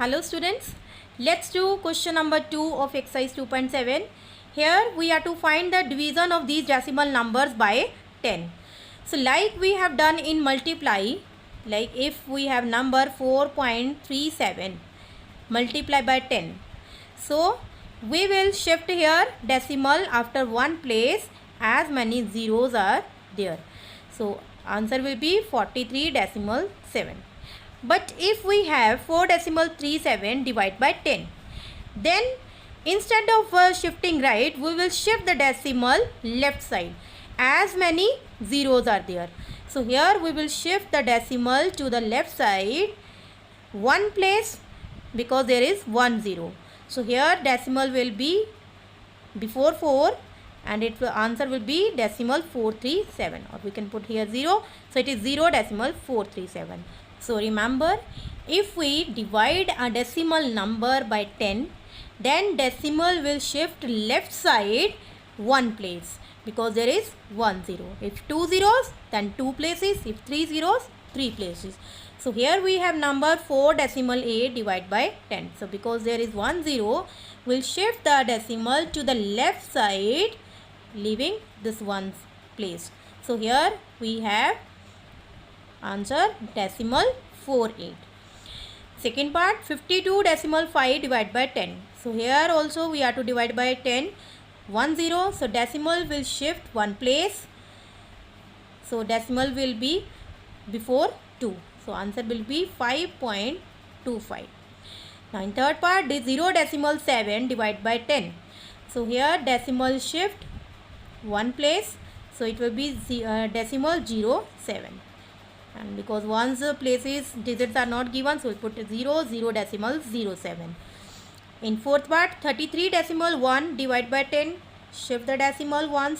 Hello students, let's do question number 2 of exercise 2.7. Here we are to find the division of these decimal numbers by 10. So like we have done in multiply, like if we have number 4.37 multiply by 10. So we will shift here decimal after one place as many zeros are there. So answer will be 43.7. But if we have 4.37 divided by 10, then instead of shifting right, we will shift the decimal left side as many zeros are there. So here we will shift the decimal to the left side one place because there is 1 0. So here decimal will be before 4 and answer will be decimal 437, or we can put here 0. So it is 0.437. So remember, if we divide a decimal number by 10, then decimal will shift left side one place because there is 1 0. If 2 zeros, then 2 places. If 3 zeros, 3 places. So here we have number 4.8 divided by 10. So because there is 1 0, we'll shift the decimal to the left side, leaving this one place. So here we have answer decimal 48. Second part, 52.5 divided by 10. So here also we are to divide by 10. 1 0. So decimal will shift one place. So decimal will be before 2. So answer will be 5.25. Now in third part, is 0.7 divided by 10. So here decimal shift one place. So it will be decimal 07. And because one's places digits are not given, so we put 0.07. In fourth part, 33.1 divided by 10. Shift the decimal one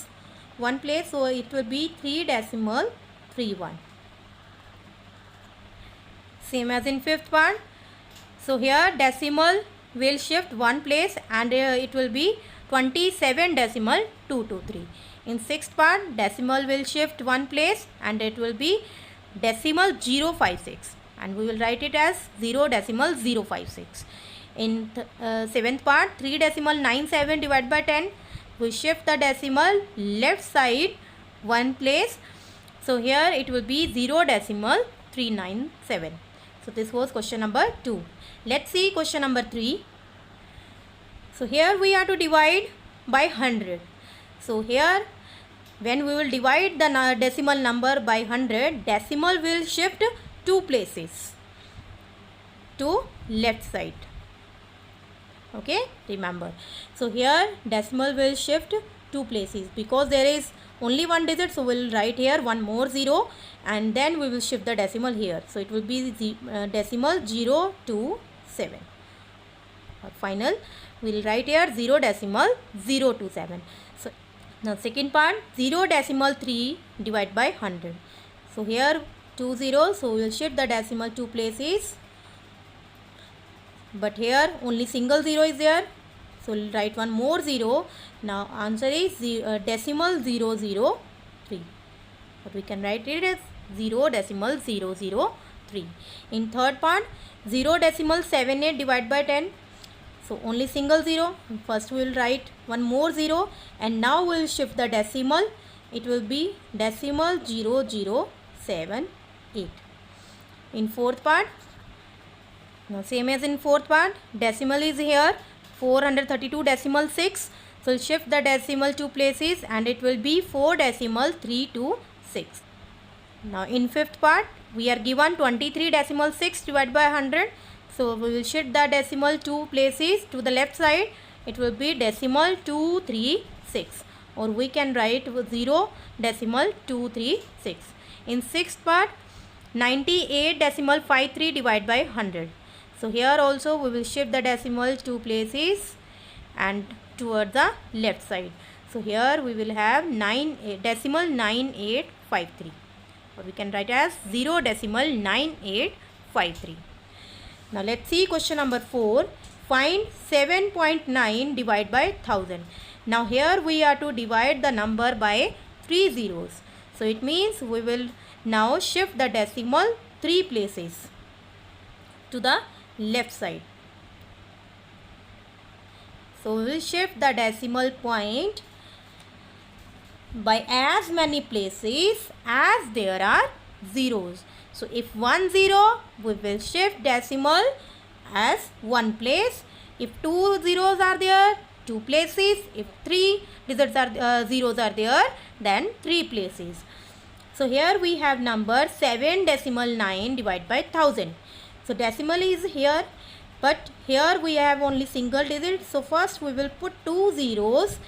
place, so it will be 3.31. Same as in fifth part. So here decimal will shift one place and it will be 27.223. In sixth part, decimal will shift one place and it will be decimal 056, and we will write it as 0.056. In seventh part, 3.97 divided by 10, we shift the decimal left side one place. So here it will be 0.397. So this was question number 2. Let's see question number 3. So here we are to divide by 100. So here when we will divide the decimal number by 100, decimal will shift 2 places to left side. Okay, remember. So here decimal will shift 2 places because there is only one digit. So we will write here one more 0 and then we will shift the decimal here. So it will be decimal 027. Final, we will write here 0.027. So now second part, 0.3 divided by 100. So here 2 zeros, so we will shift the decimal 2 places. But here only single 0 is there. So we will write one more 0. Now answer is decimal 003. But we can write it as 0.003. In third part, 0.78 divided by 10. So only single 0. First we will write one more 0 and now we will shift the decimal. It will be decimal 0078. In fourth part, now same as in fourth part, decimal is here 432.6. So we'll shift the decimal 2 places and it will be 4.326. Now in fifth part, we are given 23.6 divided by 100. So we will shift the decimal 2 places to the left side. It will be decimal 236, or we can write 0.236. In sixth part, 98.53 divided by 100. So here also we will shift the decimal 2 places and towards the left side. So here we will have decimal 9853, or we can write as 0.9853. Now let's see question number 4. Find 7.9 divided by 1000. Now here we are to divide the number by 3 zeros. So it means we will now shift the decimal 3 places to the left side. So we will shift the decimal point by as many places as there are zeros. So if 1 0, we will shift decimal as 1 place. If 2 zeros are there, 2 places. If 3 digits are zeros are there, then 3 places. So here we have number 7.9 divided by 1000. So decimal is here, but here we have only single digit. So first we will put 2 zeros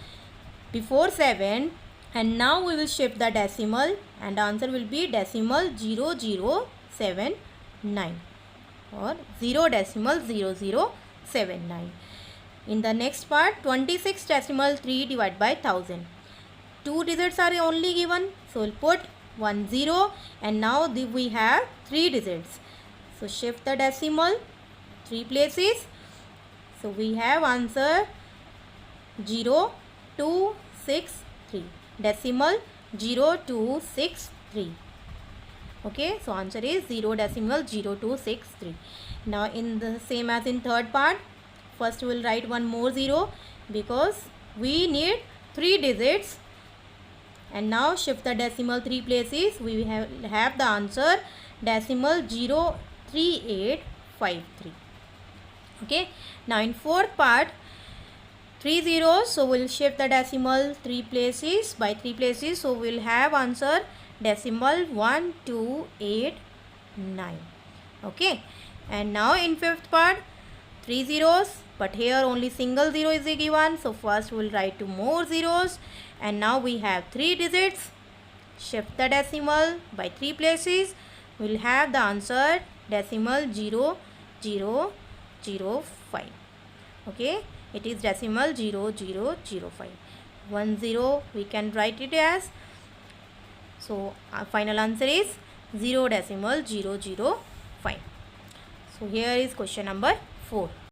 before 7, and now we will shift the decimal, and answer will be decimal 0079 or 0.0079. In the next part, 26.3 divided by 1000. 2 digits are only given, so we'll put 1 0, and now we have 3 digits. So shift the decimal 3 places. So we have answer 0263. Decimal 0263. Okay, so answer is 0.0263. Now in the same as in third part, first we will write one more 0 because we need 3 digits, and now shift the decimal 3 places. We have the answer decimal 03853. Okay, now in fourth part, 3 zeros, so we'll shift the decimal 3 places by 3 places, so we'll have answer decimal 1289. Okay, and now in fifth part, 3 zeros, but here only single 0 is given, so first we'll write 2 more zeros, and now we have 3 digits. Shift the decimal by 3 places, we'll have the answer decimal 0005. Okay, it is decimal 0005. 1 0 we can write it as. So our final answer is 0.005. So here is question number 4.